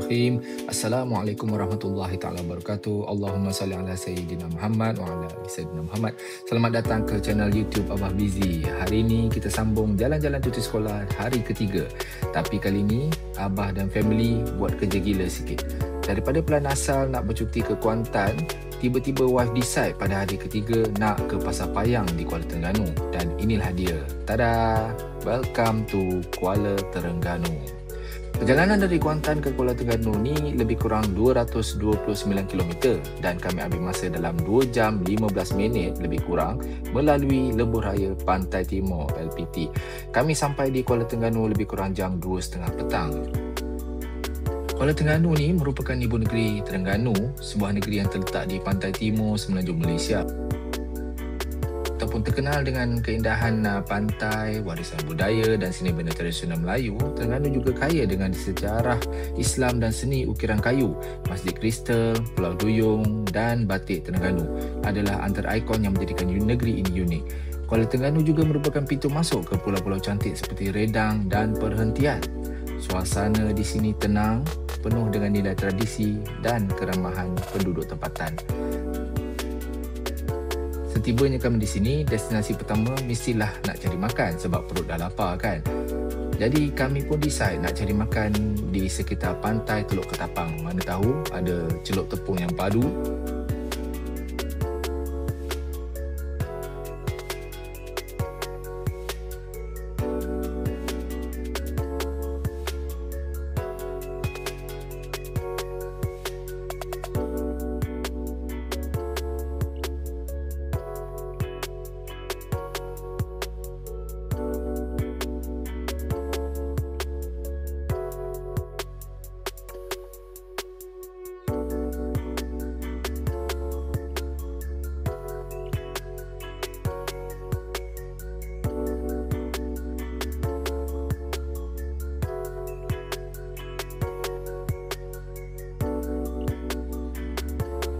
Bismillahirrahmanirrahim. Assalamualaikum warahmatullahi taala wabarakatuh. Allahumma salli ala sayyidina Muhammad wa ala ali sayyidina Muhammad. Selamat datang ke channel YouTube Abah Busy. Hari ini kita sambung jalan-jalan cuti sekolah hari ketiga. Tapi kali ini Abah dan family buat kerja gila sikit. Daripada plan asal nak bercuti ke Kuantan, tiba-tiba wife decide pada hari ketiga nak ke Pasar Payang di Kuala Terengganu. Dan inilah dia. Tada! Welcome to Kuala Terengganu. Perjalanan dari Kuantan ke Kuala Terengganu ni lebih kurang 229 km dan kami ambil masa dalam 2 jam 15 minit lebih kurang melalui Lebuh Raya Pantai Timur LPT. Kami sampai di Kuala Terengganu lebih kurang jam 2.30 petang. Kuala Terengganu ni merupakan ibu negeri Terengganu, sebuah negeri yang terletak di pantai timur semenanjung Malaysia. Ataupun terkenal dengan keindahan pantai, warisan budaya dan seni benda tradisional Melayu, Terengganu juga kaya dengan sejarah Islam dan seni ukiran kayu. Masjid Kristal, Pulau Duyung dan Batik Terengganu adalah antara ikon yang menjadikan negeri ini unik. Kuala Terengganu juga merupakan pintu masuk ke pulau-pulau cantik seperti Redang dan Perhentian. Suasana di sini tenang, penuh dengan nilai tradisi dan keramahan penduduk tempatan. Setibanya kami di sini, destinasi pertama mestilah nak cari makan sebab perut dah lapar kan. Jadi kami pun decide nak cari makan di sekitar pantai Teluk Ketapang. Mana tahu ada celup tepung yang padu.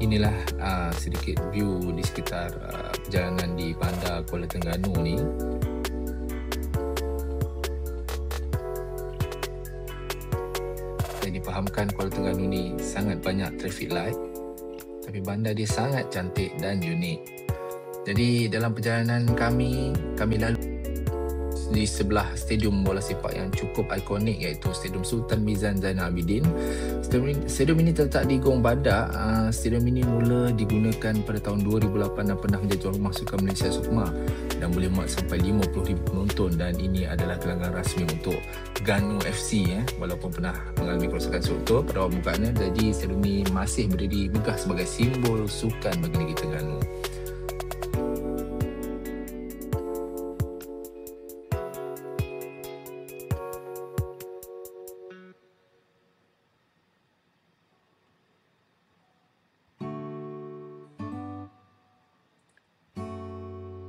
Inilah sedikit view di sekitar perjalanan di bandar Kuala Terengganu ni. Saya difahamkan Kuala Terengganu ni sangat banyak traffic light, tapi bandar dia sangat cantik dan unik. Jadi dalam perjalanan kami lalu di sebelah stadium bola sepak yang cukup ikonik iaitu Stadium Sultan Mizan Zainal Abidin. Stadium ini terletak di Gong Badak. Stadium ini mula digunakan pada tahun 2008 dan pernah menjadi tuan rumah Sukan Malaysia Sukma dan boleh muat sampai 50,000 penonton, dan ini adalah gelanggang rasmi untuk Ganu FC walaupun pernah mengalami kerosakan struktur pada awal bukaannya. Jadi stadium ini masih berdiri megah sebagai simbol sukan bagi negeri Terengganu.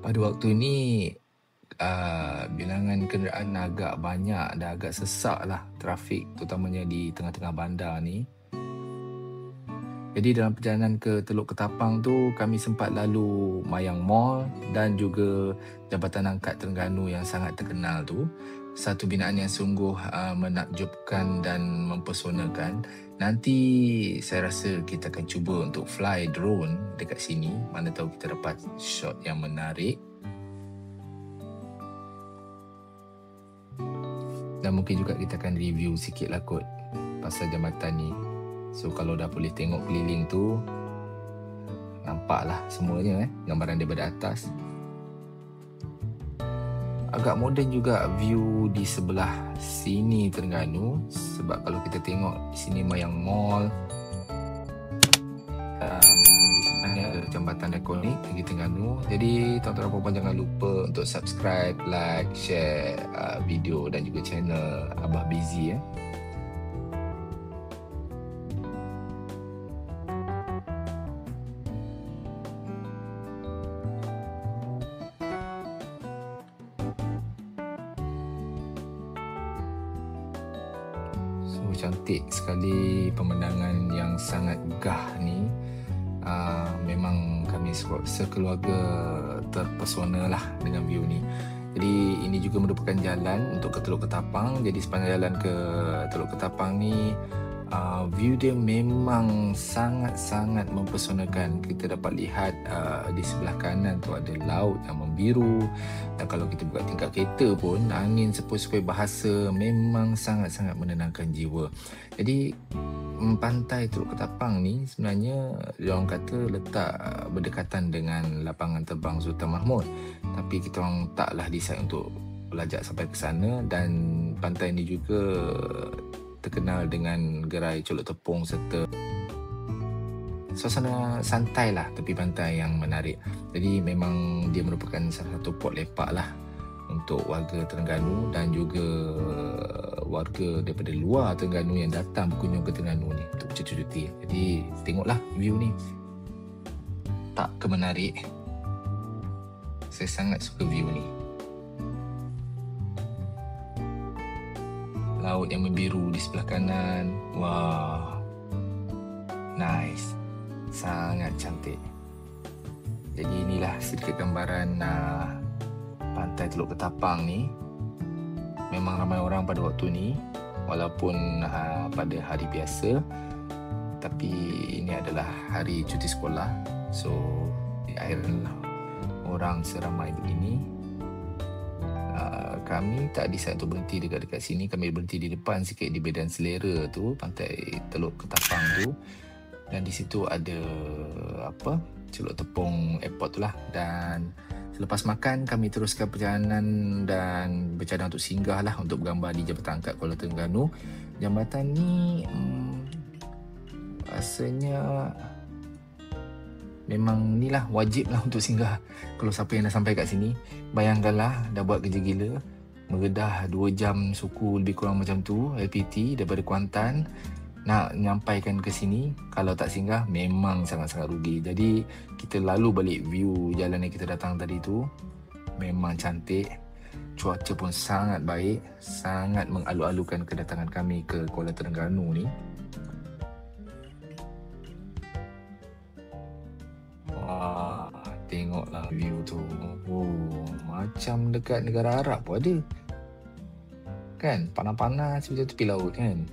Pada waktu ini bilangan kenderaan agak banyak dan agak sesak lah trafik, terutamanya di tengah-tengah bandar ni. Jadi dalam perjalanan ke Teluk Ketapang tu kami sempat lalu Mayang Mall dan juga Jabatan Angkat Terengganu yang sangat terkenal tu. Satu binaan yang sungguh menakjubkan dan mempesonakan. Nanti saya rasa kita akan cuba untuk fly drone dekat sini. Mana tahu kita dapat shot yang menarik. Dan mungkin juga kita akan review sikit lah kot pasal jambatan ni. So kalau dah boleh tengok keliling tu, nampaklah semuanya gambaran daripada atas. Agak moden juga view di sebelah sini Terengganu, sebab kalau kita tengok di sini Mayang Mall, di sana ada jambatan ikonik negeri Terengganu. Jadi tuan-tuan dan puan jangan lupa untuk subscribe, like, share video dan juga channel Abah Busy . Cantik sekali pemandangan yang sangat megah ni. Memang kami sekeluarga terpesona lah dengan view ni. Jadi ini juga merupakan jalan untuk ke Teluk Ketapang. Jadi sepanjang jalan ke Teluk Ketapang ni View dia memang sangat-sangat mempesonakan. Kita dapat lihat di sebelah kanan tu ada laut yang membiru, dan kalau kita buka tingkap kereta pun angin sepoi-sepoi bahasa memang sangat-sangat menenangkan jiwa. Jadi pantai Teluk Ketapang ni sebenarnya diorang kata letak berdekatan dengan lapangan terbang Sultan Mahmud, tapi kita orang taklah decide untuk pelajak sampai ke sana. Dan pantai ni juga terkenal dengan gerai colok tepung serta suasana santai lah tepi pantai yang menarik. Jadi memang dia merupakan salah satu pot lepak lah untuk warga Terengganu dan juga warga daripada luar Terengganu yang datang berkunjung ke Terengganu ni untuk bercuti-cuti. Jadi tengoklah view ni, tak ke menarik. Saya sangat suka view ni. Laut yang membiru di sebelah kanan. Wah, nice, sangat cantik. Jadi inilah sedikit gambaran pantai Teluk Ketapang ni. Memang ramai orang pada waktu ni, walaupun pada hari biasa, tapi ini adalah hari cuti sekolah. So di akhirnya orang seramai begini. Kami tak decide untuk berhenti dekat sini. Kami berhenti di depan sikit di Medan Selera tu, pantai Teluk Ketapang tu. Dan di situ ada celok tepung airport tu lah. Dan selepas makan kami teruskan perjalanan dan bercadang untuk singgah lah untuk bergambar di Jambatan Angkat Kuala Terengganu. Jambatan ni rasanya memang ni lah, wajib lah untuk singgah kalau siapa yang dah sampai kat sini. Bayangkanlah dah buat kerja gila, mengedah 2 jam suku lebih kurang macam tu, LPT daripada Kuantan, nak menyampaikan ke sini. Kalau tak singgah memang sangat-sangat rugi. Jadi kita lalu balik view jalan yang kita datang tadi tu. Memang cantik, cuaca pun sangat baik, sangat mengalu-alukan kedatangan kami ke Kuala Terengganu ni. Wah, tengoklah view tu. Oh, macam dekat negara Arab pun ada. Kan, panas-panas macam tepi laut kan.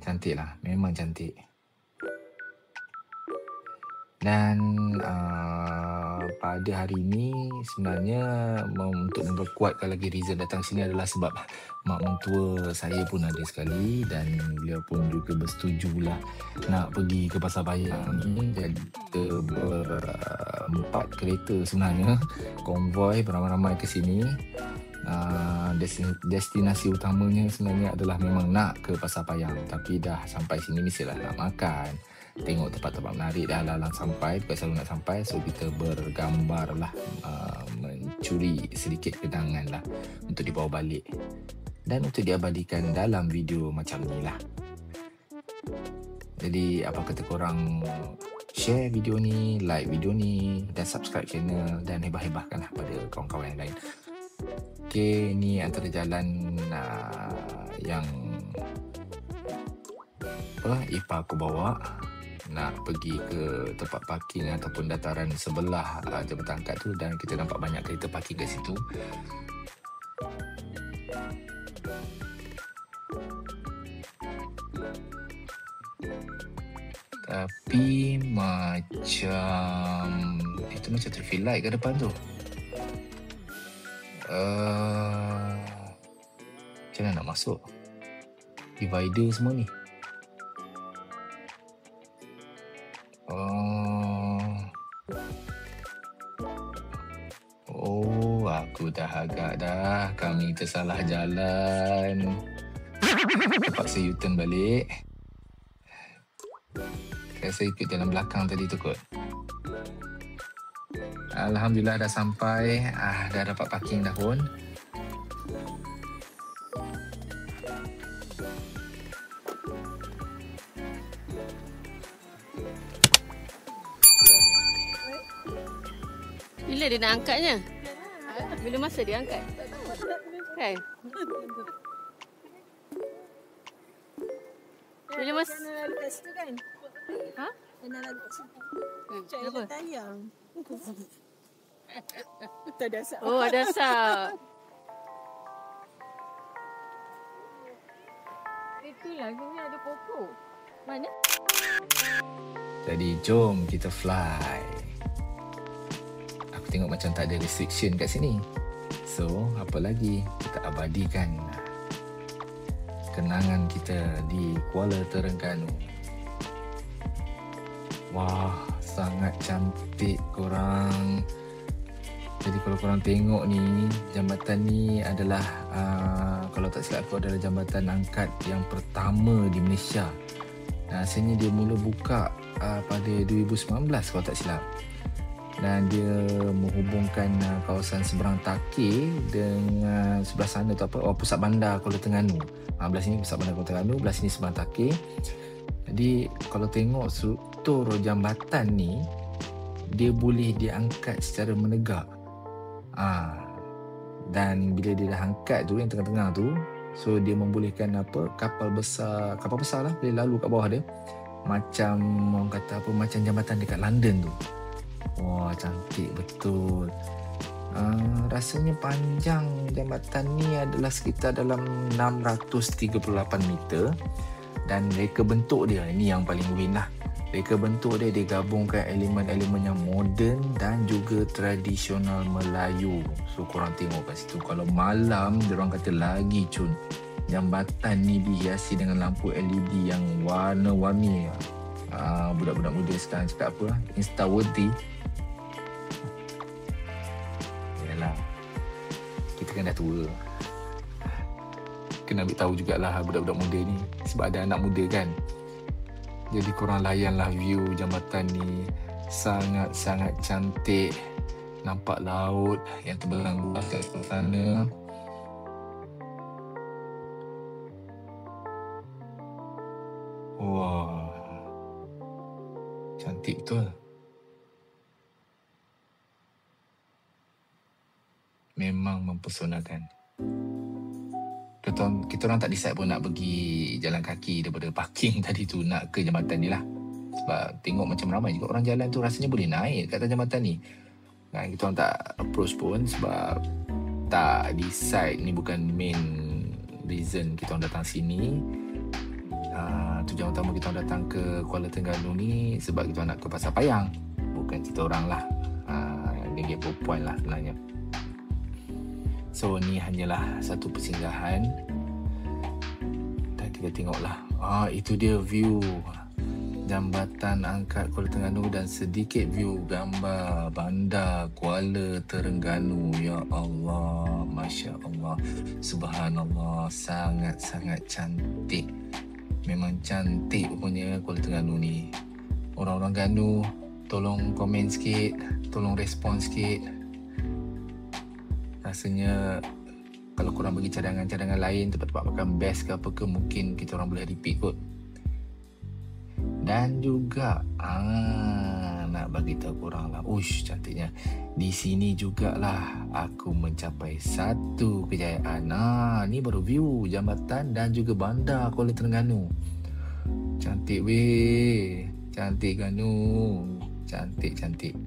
Cantik lah, memang cantik. Dan pada hari ini sebenarnya untuk memperkuatkan lagi reason datang sini adalah sebab mak mentua saya pun ada sekali, dan beliau pun juga bersetujulah nak pergi ke Pasar Payang ni. Jadi kita berempat kereta sebenarnya, konvoi beramai-ramai ke sini. Destinasi utamanya sebenarnya adalah memang nak ke Pasar Payang, tapi dah sampai sini mestilah nak makan, tengok tempat-tempat menarik. Dah lalang sampai, bukan selalu nak sampai. So kita bergambar lah, mencuri sedikit kenangan lah untuk dibawa balik dan untuk diabadikan dalam video macam ni lah. Jadi apa kata korang share video ni, like video ni, dan subscribe channel, dan hebah-hebahkanlah pada kawan-kawan yang lain. Okay, ni antara jalan yang Ipa aku bawa nak pergi ke tempat parking ataupun dataran sebelah Jambatan Angkat tu, dan kita nampak banyak kereta parking kat situ. Tapi macam itu macam traffic light kat depan tu. Macam mana nak masuk? Divider semua ni. Oh, aku dah agak dah. Kami tersalah jalan. Terpaksa U-turn balik. Saya ikut jalan belakang tadi tu kot. Alhamdulillah dah sampai. Dah dapat parking dah pun. Bila dia nak angkatnya? Bila masa dia angkat? Kan? Bila masa? Kena lalu kat situ kan? Ha? Kena lalu kat situ. Cak Kenapa? Ella tayang. Tak ada asap. Oh, ada asap. Itulah, sini ada pokok. Mana? Jadi jom kita fly. Aku tengok macam tak ada restriction kat sini. So, apa lagi? Kita abadikan kenangan kita di Kuala Terengganu. Wah, sangat cantik korang. Jadi kalau korang tengok ni, jambatan ni adalah kalau tak silap aku adalah jambatan angkat yang pertama di Malaysia. Rasanya dia mula buka pada 2019 kalau tak silap. Dan dia menghubungkan kawasan seberang Takir dengan sebelah sana tu apa? Pusat bandar Kuala Terengganu. Belah sini pusat bandar Kuala Terengganu, belah sini seberang Takir. Jadi kalau tengok struktur jambatan ni, dia boleh diangkat secara menegak. Dan bila dia dah angkat tu yang tengah-tengah tu, so dia membolehkan kapal besar lah boleh lalu kat bawah dia. Macam orang kata apa, macam jambatan dekat London tu. Wah, cantik betul. Rasanya panjang jambatan ni adalah sekitar dalam 638 meter. Dan reka bentuk dia, ini yang paling win lah. Reka bentuk dia gabungkan elemen-elemen yang moden dan juga tradisional Melayu. So korang tengok kat situ, kalau malam diorang kata lagi cun. Jambatan ni dihiasi dengan lampu LED yang warna-warni. Budak-budak muda sekarang cakap apa? Insta-worthy. Yalah, kita kan dah tua. Kena ambil tahu jugalah budak-budak muda ni. Sebab ada anak muda kan. Jadi korang layanlah view jambatan ni. Sangat-sangat cantik. Nampak laut yang terbelang luas kat sana. Wah, cantik betul. Memang mempesonakan. Kita orang tak decide pun nak pergi jalan kaki daripada parking tadi tu nak ke jambatan ni lah. Sebab tengok macam ramai juga orang jalan tu, rasanya boleh naik kat atas jambatan ni. Dan kita orang tak approach pun sebab tak decide, ni bukan main reason kita orang datang sini. Tujuan utama kita orang datang ke Kuala Terengganu ni sebab kita orang nak ke Pasar Payang. Bukan kita orang lah, negeri perempuan lah sebenarnya. So ni hanyalah satu persinggahan. Dan kita tengoklah, itu dia view jambatan angkat Kuala Terengganu dan sedikit view gambar bandar Kuala Terengganu. Ya Allah, Masya Allah, Subhanallah, sangat-sangat cantik. Memang cantik punya Kuala Terengganu ni. Orang-orang Ganu, tolong komen sikit, tolong respon sikit. Rasanya kalau korang bagi cadangan-cadangan lain, tempat-tempat makan best ke apa ke, mungkin kita orang boleh repeat kot. Dan juga nak bagi tahu korang lah, cantiknya. Di sini jugalah aku mencapai satu kejayaan. Ni baru view jambatan dan juga bandar Kuala Terengganu. Cantik weh. Cantik Ganu. Cantik.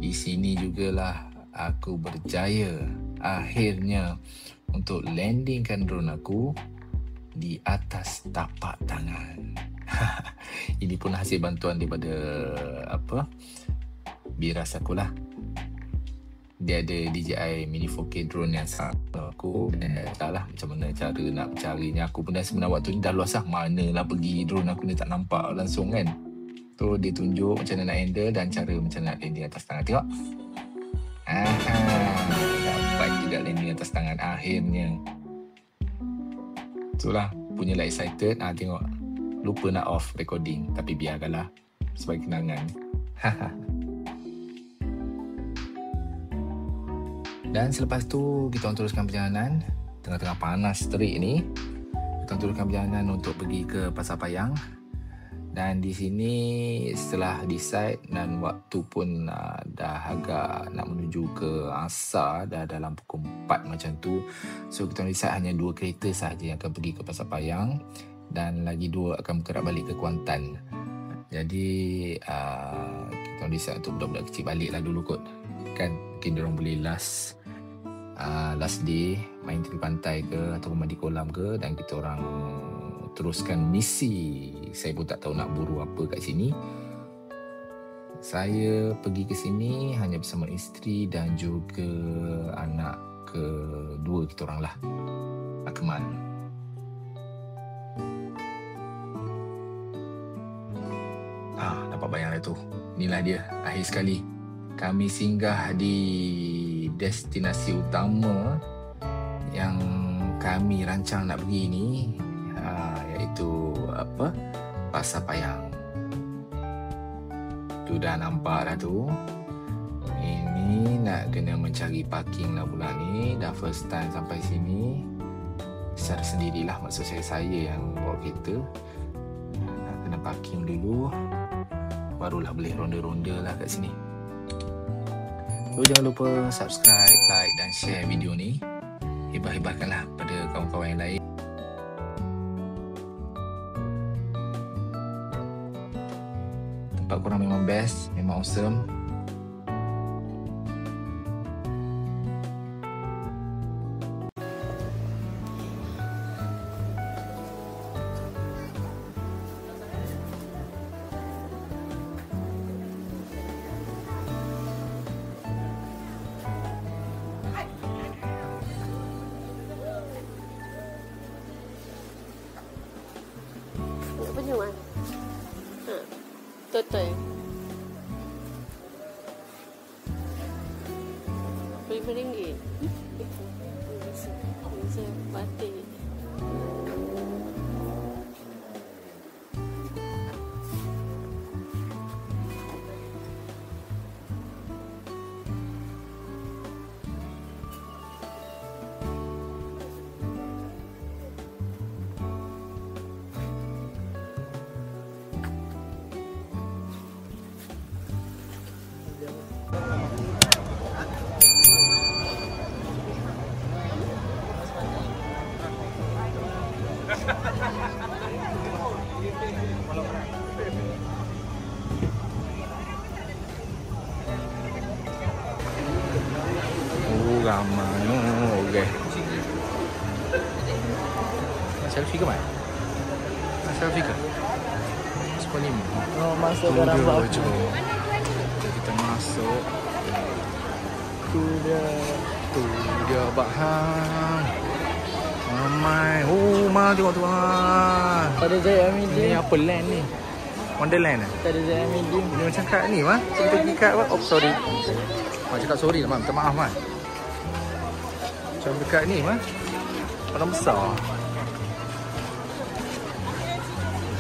Di sini jugalah aku berjaya akhirnya untuk landingkan drone aku di atas tapak tangan. Ini pun hasil bantuan daripada biras aku lah. Dia ada DJI Mini 4K drone yang sama aku. Entahlah macam mana cara nak carinya. Aku pun dah sebenarnya waktu ni dah luas lah. Manalah pergi drone aku ni tak nampak langsung kan. So dia tunjuk macam mana nak handle dan cara macam nak landing atas tangan. Tengok. Dapat juga landing atas tangan akhirnya. Itulah, punyalah excited. Tengok, lupa nak off recording. Tapi biarkanlah sebagai kenangan. Dan selepas tu kita orang teruskan perjalanan. Tengah-tengah panas terik ni, kita teruskan perjalanan untuk pergi ke Pasar Payang. Dan di sini setelah decide dan waktu pun dah agak nak menuju ke asar, dah dalam pukul 4 macam tu. So kita decide hanya 2 kereta sahaja yang akan pergi ke Pasar Payang dan lagi 2 akan bergerak balik ke Kuantan. Jadi kita decide untuk budak-budak kecil balik lah dulu kot. Kan mungkin diorang boleh last last day main tepi pantai ke atau mandi kolam ke, dan kita orang teruskan misi. Saya pun tak tahu nak buru apa kat sini. Saya pergi ke sini hanya bersama isteri dan juga anak kedua kita orang lah, Akmal. Dapat bayang dah tu. Inilah dia, akhir sekali kami singgah di destinasi utama yang kami rancang nak pergi ni, iaitu Pasar Payang. Tu dah nampak dah tu. Ini nak kena mencari parking lah pula ni. Dah first time sampai sini secara sendirilah, maksud saya yang bawa kereta. Nak kena parking dulu, barulah boleh ronda-ronda lah kat sini. So jangan lupa subscribe, like dan share video ni. Hebah-hebahkanlah pada kawan-kawan yang lain. Tempat korang memang best, memang awesome. Apa cuma? Total. RM5. Bisa batik. Ramai. Okey. Selfie ke, Mat? Selfie ke? 10.5. Masuk barang baru. Kita masuk. Tu dia Abang Han. Ramai. Ma tengok tu. Tak ada Zaya Medium. Ni apa land ni? Wonderland eh? Tak ada Zaya Medium. Dia macam kat ni, Ma. Kita pergi kat apa? Oh, sorry. Ma cakap sorry lah, Ma. Minta maaf, Ma. Macam dekat ni, Ma. Orang besar.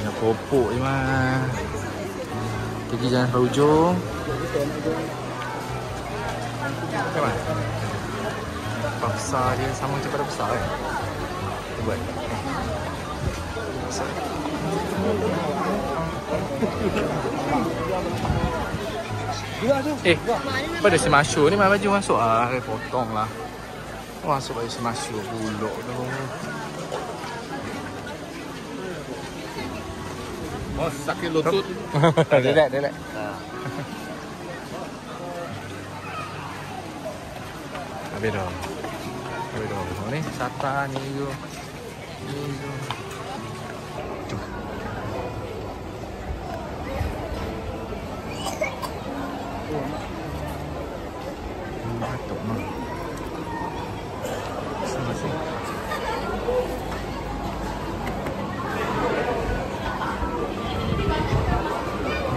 Nak popok je, Ma. Pergi jalan ke hujung. Okay, Ma. Besar dia sama macam pada besar kan? Buat. Besar. Pada si Masyur ni, baju masuk lah. Potong lah. Masuk baju si Masyur pulak tu. Oh, sakit lutut. Relax. Habis dah. Ni sata ni tu. Batuk mah. Sini.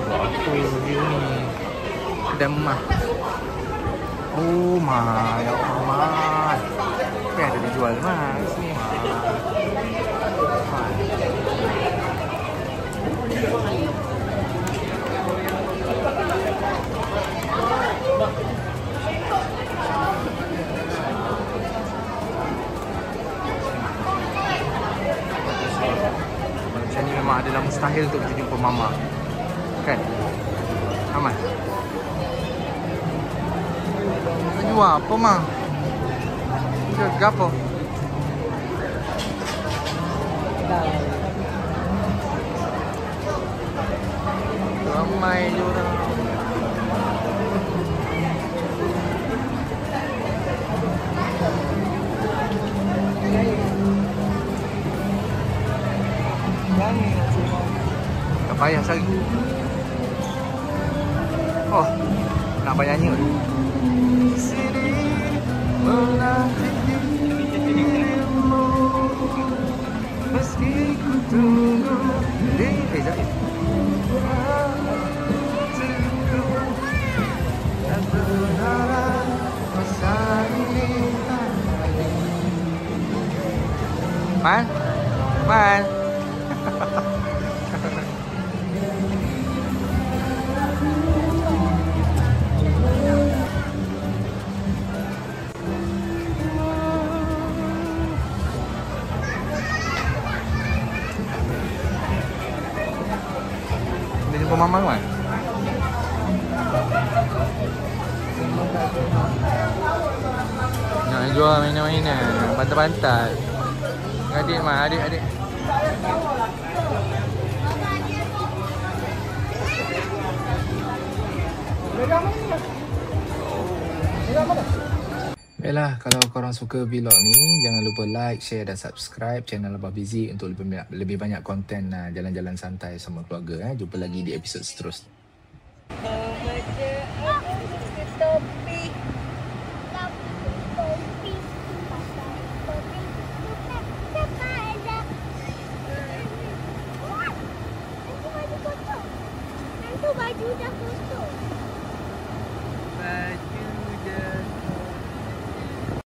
Apa view ni? Demah. Oh my, ya Allah. Ni ada dijual mah sini mah. Macam ni memang adalah mustahil untuk kita jumpa Mama. Kan? Aman. Jual apa, Ma? Jual apa? Ramai je orang. Tak payah cari. Oh, nak bayar nyanyi. Sini menanti dirimu meski ku tunggu di Zahid. Dan berharap masa ini Man? Man? Dia jumpa Mama kan? Nak jual mainan-mainan, bantal-bantal. Adik mah, adik. Baiklah, kalau korang suka vlog ni, jangan lupa like, share dan subscribe channel Abah Busy untuk lebih banyak konten jalan-jalan santai sama keluarga. Jumpa lagi di episod seterusnya. Baju dah